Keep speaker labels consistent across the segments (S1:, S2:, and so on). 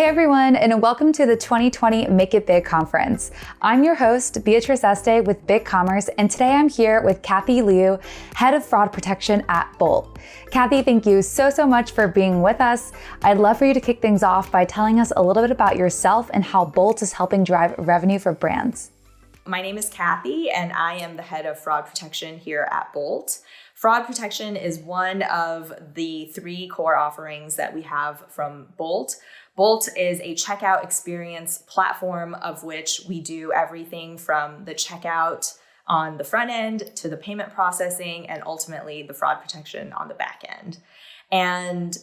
S1: everyone, and welcome to the 2020 Make It Big conference. I'm your host, Beatrice Este with BigCommerce, and today I'm here with Cathy Liu, Head of Fraud Protection at Bolt. Cathy, thank you so much for being with us. I'd love for you to kick things off by telling us a little bit about yourself and how Bolt is helping drive revenue for brands.
S2: My name is Cathy, and I am the Head of Fraud Protection here at Bolt. Fraud protection is one of the three core offerings that we have from Bolt. Bolt is a checkout experience platform of which we do everything from the checkout on the front end to the payment processing and ultimately the fraud protection on the back end. And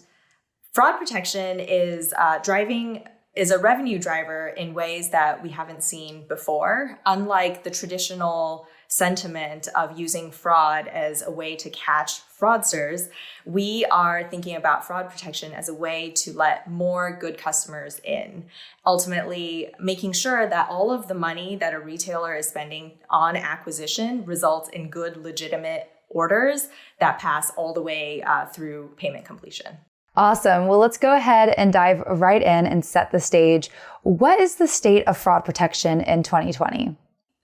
S2: fraud protection is a revenue driver in ways that we haven't seen before. Unlike the traditional sentiment of using fraud as a way to catch fraudsters, we are thinking about fraud protection as a way to let more good customers in, ultimately making sure that all of the money that a retailer is spending on acquisition results in good, legitimate orders that pass all the way through payment completion.
S1: Awesome. Well, let's go ahead and dive right in and set the stage. What is the state of fraud protection in 2020?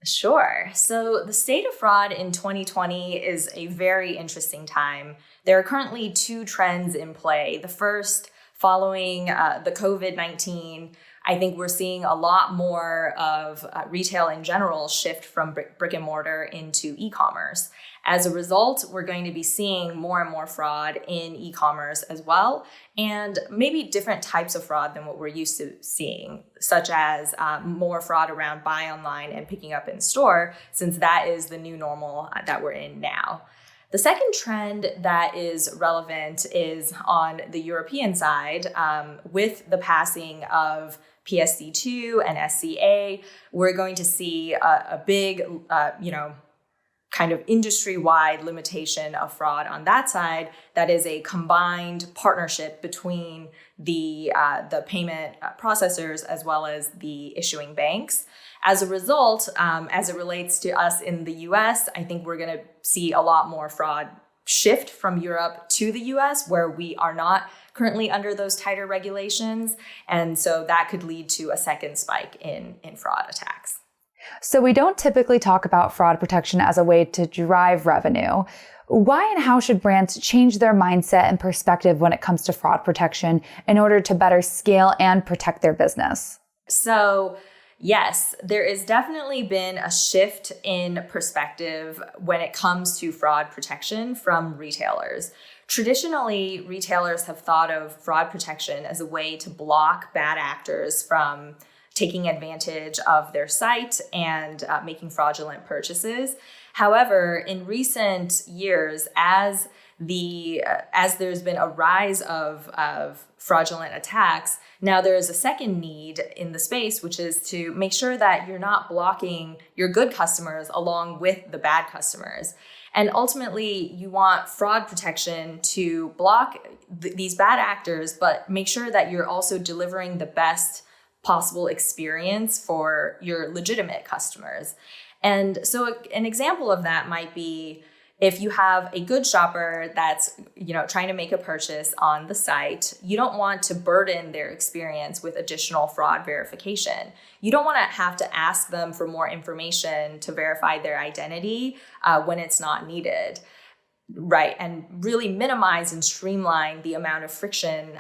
S2: Sure. So the state of fraud in 2020 is a very interesting time. There are currently two trends in play. The first, following the COVID-19, I think we're seeing a lot more of retail in general shift from brick and mortar into e-commerce. As a result, we're going to be seeing more and more fraud in e-commerce as well, and maybe different types of fraud than what we're used to seeing, such as more fraud around buy online and picking up in store, since that is the new normal that we're in now. The second trend that is relevant is on the European side. With the passing of PSD2 and SCA, we're going to see a big, kind of industry-wide limitation of fraud on that side. That is a combined partnership between the payment processors as well as the issuing banks. As a result, as it relates to us in the US, I think we're going to see a lot more fraud shift from Europe to the US, where we are not currently under those tighter regulations. And so that could lead to a second spike in fraud attacks.
S1: So we don't typically talk about fraud protection as a way to drive revenue. Why and how should brands change their mindset and perspective when it comes to fraud protection in order to better scale and protect their business?
S2: So yes, there has definitely been a shift in perspective when it comes to fraud protection from retailers. Traditionally, retailers have thought of fraud protection as a way to block bad actors from taking advantage of their site and making fraudulent purchases. However, in recent years, as there's been a rise of fraudulent attacks, now there is a second need in the space, which is to make sure that you're not blocking your good customers along with the bad customers. And ultimately, you want fraud protection to block these bad actors, but make sure that you're also delivering the best possible experience for your legitimate customers. And so an example of that might be if you have a good shopper that's, trying to make a purchase on the site, you don't want to burden their experience with additional fraud verification. You don't want to have to ask them for more information to verify their identity when it's not needed. Right, and really minimize and streamline the amount of friction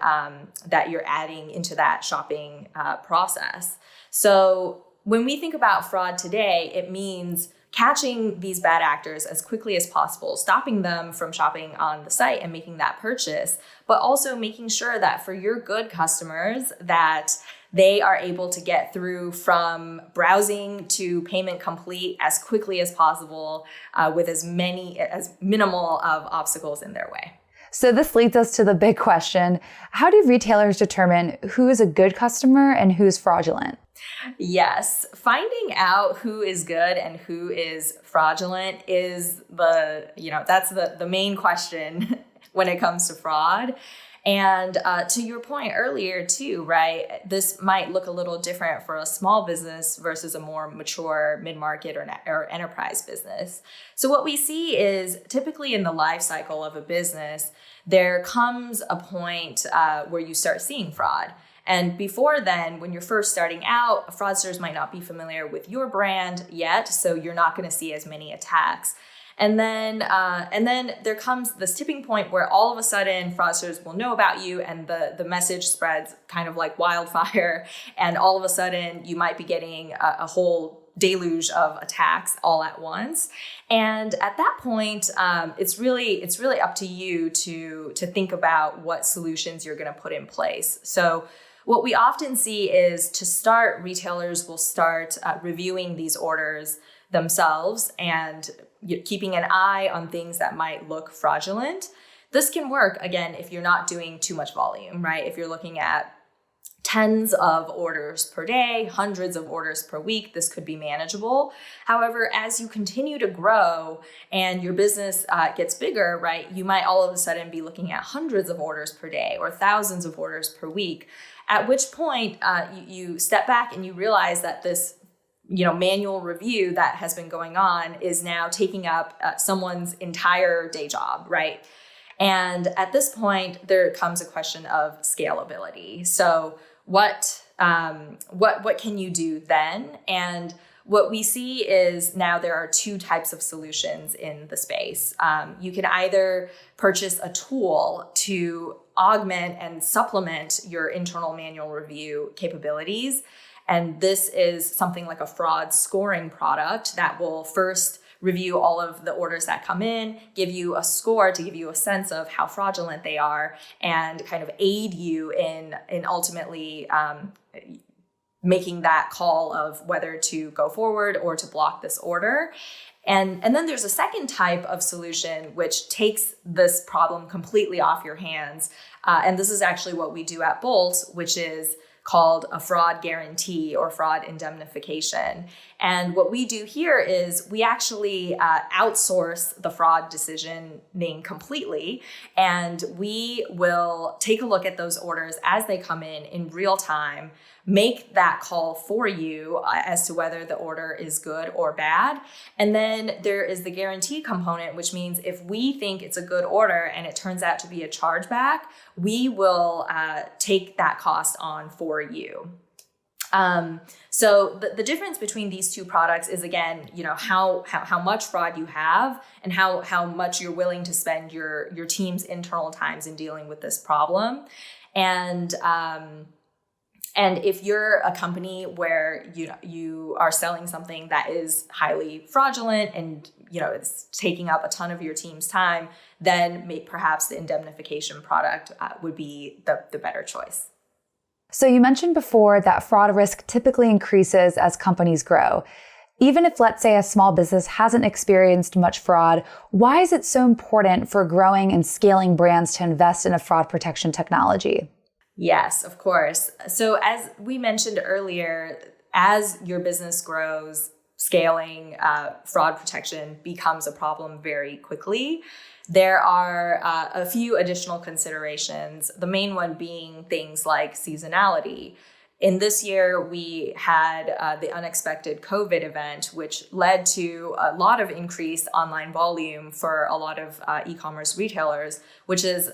S2: that you're adding into that shopping process. So when we think about fraud today, it means catching these bad actors as quickly as possible, stopping them from shopping on the site and making that purchase, but also making sure that for your good customers that they are able to get through from browsing to payment complete as quickly as possible with as minimal of obstacles in their way.
S1: So this leads us to the big question. How do retailers determine who is a good customer and who's fraudulent?
S2: Yes, finding out who is good and who is fraudulent is that's the main question when it comes to fraud. And to your point earlier too, right, this might look a little different for a small business versus a more mature mid-market or enterprise business. So what we see is typically in the life cycle of a business, there comes a point where you start seeing fraud. And before then, when you're first starting out, fraudsters might not be familiar with your brand yet, so you're not going to see as many attacks. And then there comes this tipping point where all of a sudden fraudsters will know about you, and the message spreads kind of like wildfire. And all of a sudden you might be getting a whole deluge of attacks all at once. And at that point, it's really up to you to think about what solutions you're going to put in place. So what we often see is, to start, retailers will start reviewing these orders themselves and keeping an eye on things that might look fraudulent. This can work, again, if you're not doing too much volume, right? If you're looking at tens of orders per day, hundreds of orders per week, this could be manageable. However, as you continue to grow and your business gets bigger, right, you might all of a sudden be looking at hundreds of orders per day or thousands of orders per week, at which point you step back and you realize that this manual review that has been going on is now taking up someone's entire day job, right? And at this point, there comes a question of scalability. So what can you do then? And what we see is now there are two types of solutions in the space. You can either purchase a tool to augment and supplement your internal manual review capabilities. And this is something like a fraud scoring product that will first review all of the orders that come in, give you a score to give you a sense of how fraudulent they are, and kind of aid you in ultimately making that call of whether to go forward or to block this order. And then there's a second type of solution which takes this problem completely off your hands. And this is actually what we do at Bolt, which is called a fraud guarantee or fraud indemnification. And what we do here is we actually outsource the fraud decisioning completely, and we will take a look at those orders as they come in real time, make that call for you as to whether the order is good or bad. And then there is the guarantee component, which means if we think it's a good order and it turns out to be a chargeback, we will take that cost on for you. So the difference between these two products is, again, how much fraud you have and how much you're willing to spend your team's internal times in dealing with this problem. And if you're a company where you are selling something that is highly fraudulent and it's taking up a ton of your team's time, then perhaps the indemnification product would be the better choice.
S1: So you mentioned before that fraud risk typically increases as companies grow. Even if, let's say, a small business hasn't experienced much fraud, why is it so important for growing and scaling brands to invest in a fraud protection technology?
S2: Yes, of course. So as we mentioned earlier, as your business grows, scaling fraud protection becomes a problem very quickly. There are a few additional considerations, the main one being things like seasonality. In this year, we had the unexpected COVID event, which led to a lot of increased online volume for a lot of e-commerce retailers, which has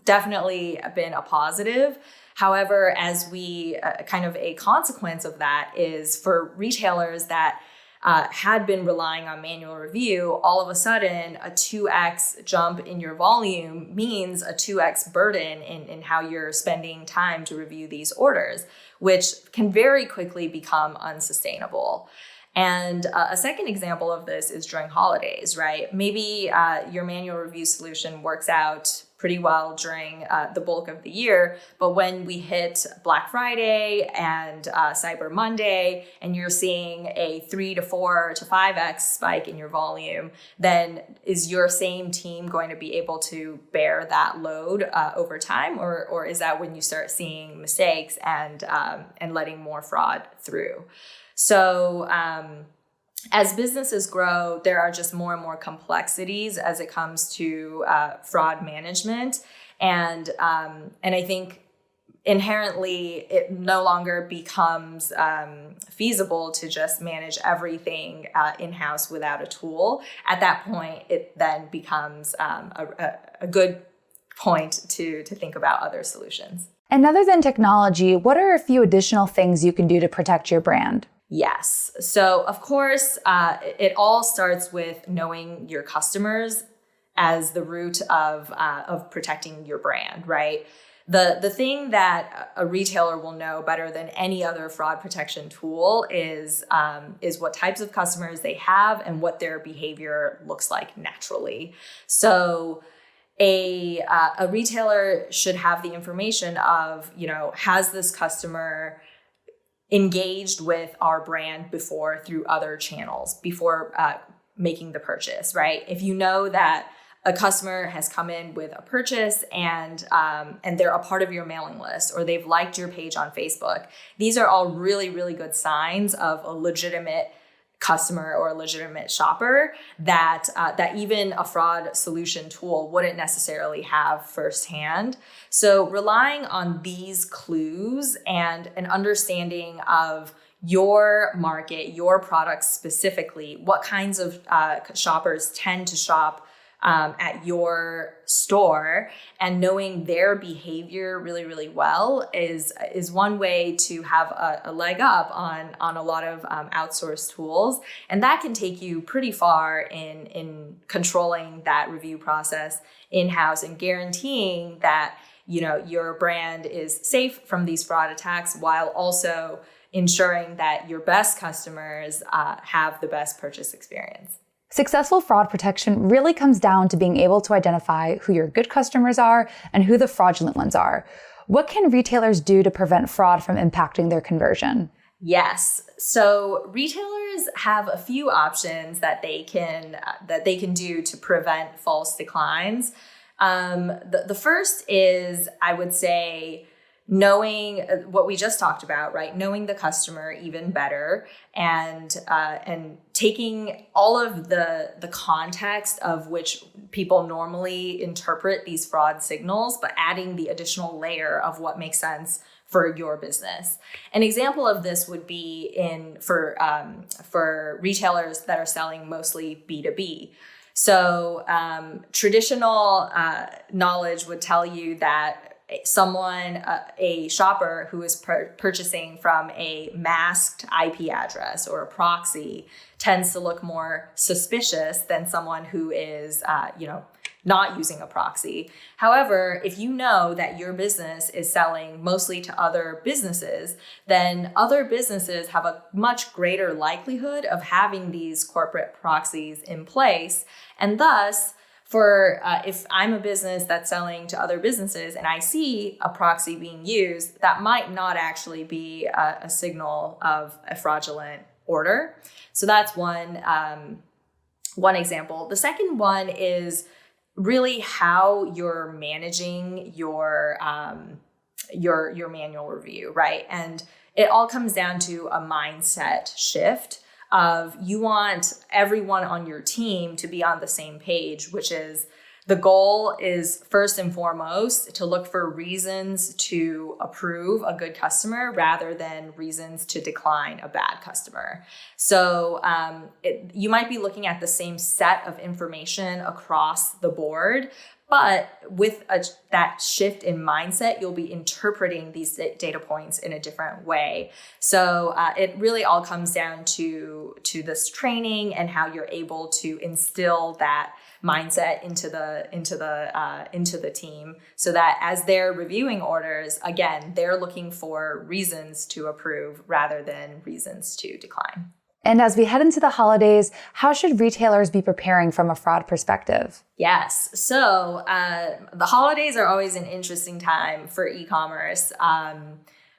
S2: definitely been a positive. However, as we kind of a consequence of that is for retailers that had been relying on manual review, all of a sudden a 2x jump in your volume means a 2x burden in how you're spending time to review these orders, which can very quickly become unsustainable. And a second example of this is during holidays, right? Maybe your manual review solution works out pretty well during the bulk of the year, but when we hit Black Friday and Cyber Monday, and you're seeing a 3 to 4 to 5x spike in your volume, then is your same team going to be able to bear that load over time, or is that when you start seeing mistakes and letting more fraud through? So as businesses grow, there are just more and more complexities as it comes to fraud management, and I think inherently it no longer becomes feasible to just manage everything in-house without a tool. At that point, it then becomes a good point to think about other solutions.
S1: And other than technology, what are a few additional things you can do to protect your brand?
S2: Yes. So of course, it all starts with knowing your customers as the root of protecting your brand, right? The thing that a retailer will know better than any other fraud protection tool is what types of customers they have and what their behavior looks like naturally. So a retailer should have the information of, has this customer engaged with our brand before through other channels before making the purchase, right? If you know that a customer has come in with a purchase and they're a part of your mailing list, or they've liked your page on Facebook, these are all really, really good signs of a legitimate customer or a legitimate shopper that even a fraud solution tool wouldn't necessarily have firsthand. So relying on these clues and an understanding of your market, your products specifically, what kinds of shoppers tend to shop at your store, and knowing their behavior really, really well is one way to have a leg up on a lot of outsourced tools. And that can take you pretty far in controlling that review process in-house and guaranteeing that your brand is safe from these fraud attacks, while also ensuring that your best customers have the best purchase experience.
S1: Successful fraud protection really comes down to being able to identify who your good customers are and who the fraudulent ones are. What can retailers do to prevent fraud from impacting their conversion?
S2: Yes. So retailers have a few options that they can do to prevent false declines. The first is, I would say, knowing what we just talked about, right? Knowing the customer even better, and taking all of the context of which people normally interpret these fraud signals, but adding the additional layer of what makes sense for your business. An example of this would be for retailers that are selling mostly B2B. So traditional knowledge would tell you that a shopper who is purchasing from a masked IP address or a proxy tends to look more suspicious than someone who is, not using a proxy. However, if you know that your business is selling mostly to other businesses, then other businesses have a much greater likelihood of having these corporate proxies in place. And thus, if I'm a business that's selling to other businesses and I see a proxy being used, that might not actually be a signal of a fraudulent order. So that's one example. The second one is really how you're managing your manual review, right? And it all comes down to a mindset shift of, you want everyone on your team to be on the same page, which is, the goal is first and foremost to look for reasons to approve a good customer rather than reasons to decline a bad customer. So you might be looking at the same set of information across the board, but with that shift in mindset, you'll be interpreting these data points in a different way. So it really all comes down to this training and how you're able to instill that mindset into the team, so that as they're reviewing orders, again, they're looking for reasons to approve rather than reasons to decline.
S1: And as we head into the holidays, how should retailers be preparing from a fraud perspective?
S2: Yes. So the holidays are always an interesting time for e-commerce.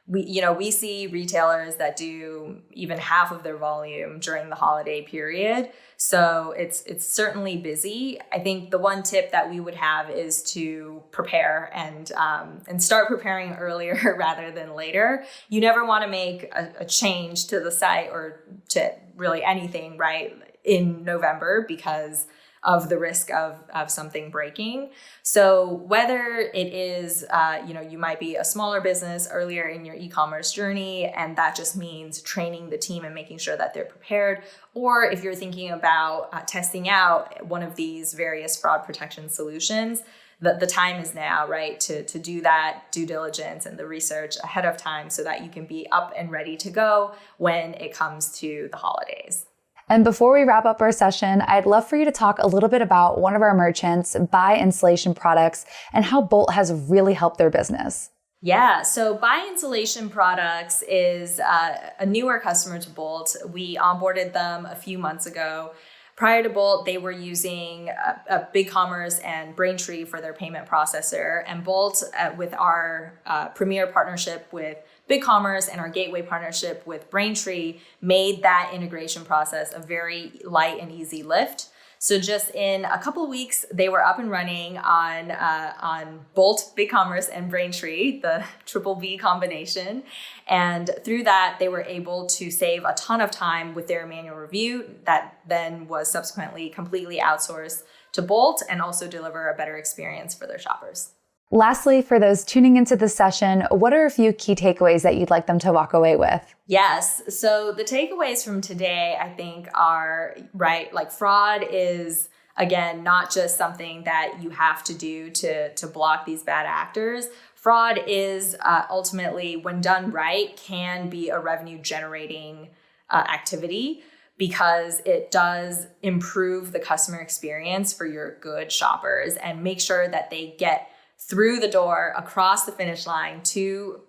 S2: We see retailers that do even half of their volume during the holiday period. So it's certainly busy. I think the one tip that we would have is to prepare and start preparing earlier rather than later. You never want to make a change to the site or to really anything, right, in November, because of the risk of something breaking. So whether it is, you might be a smaller business earlier in your e-commerce journey, and that just means training the team and making sure that they're prepared, or if you're thinking about testing out one of these various fraud protection solutions, the time is now, right, to do that due diligence and the research ahead of time so that you can be up and ready to go when it comes to the holidays.
S1: And before we wrap up our session, I'd love for you to talk a little bit about one of our merchants, Buy Insulation Products, and how Bolt has really helped their business.
S2: Yeah, so Buy Insulation Products is a newer customer to Bolt. We onboarded them a few months ago. Prior to Bolt, they were using a BigCommerce and Braintree for their payment processor. And Bolt, with our premier partnership with BigCommerce and our gateway partnership with Braintree, made that integration process a very light and easy lift. So just in a couple of weeks, they were up and running on Bolt, BigCommerce, and Braintree, the triple B combination. And through that, they were able to save a ton of time with their manual review that then was subsequently completely outsourced to Bolt and also deliver a better experience for their shoppers.
S1: Lastly, for those tuning into this session, what are a few key takeaways that you'd like them to walk away with?
S2: Yes. So the takeaways from today, I think, are, right, like fraud is, again, not just something that you have to do to block these bad actors. Fraud is ultimately, when done right, can be a revenue generating activity, because it does improve the customer experience for your good shoppers and make sure that they get through the door, across the finish line to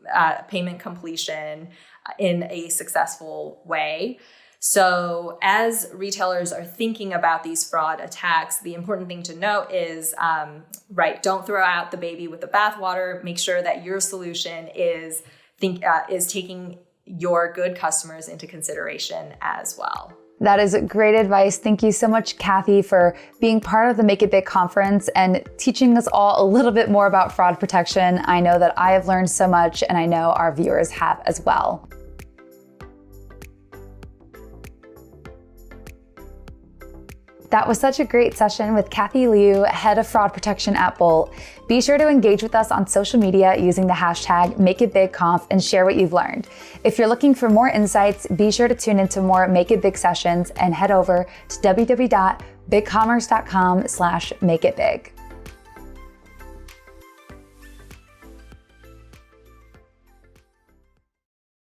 S2: payment completion in a successful way. So as retailers are thinking about these fraud attacks, the important thing to note is, don't throw out the baby with the bathwater. Make sure that your solution is taking your good customers into consideration as well.
S1: That is great advice. Thank you so much, Cathy, for being part of the Make It Big conference and teaching us all a little bit more about fraud protection. I know that I have learned so much, and I know our viewers have as well. That was such a great session with Cathy Liu, Head of Fraud Protection at Bolt. Be sure to engage with us on social media using the hashtag MakeItBigConf and share what you've learned. If you're looking for more insights, be sure to tune into more Make It Big sessions and head over to www.bigcommerce.com/makeitbig.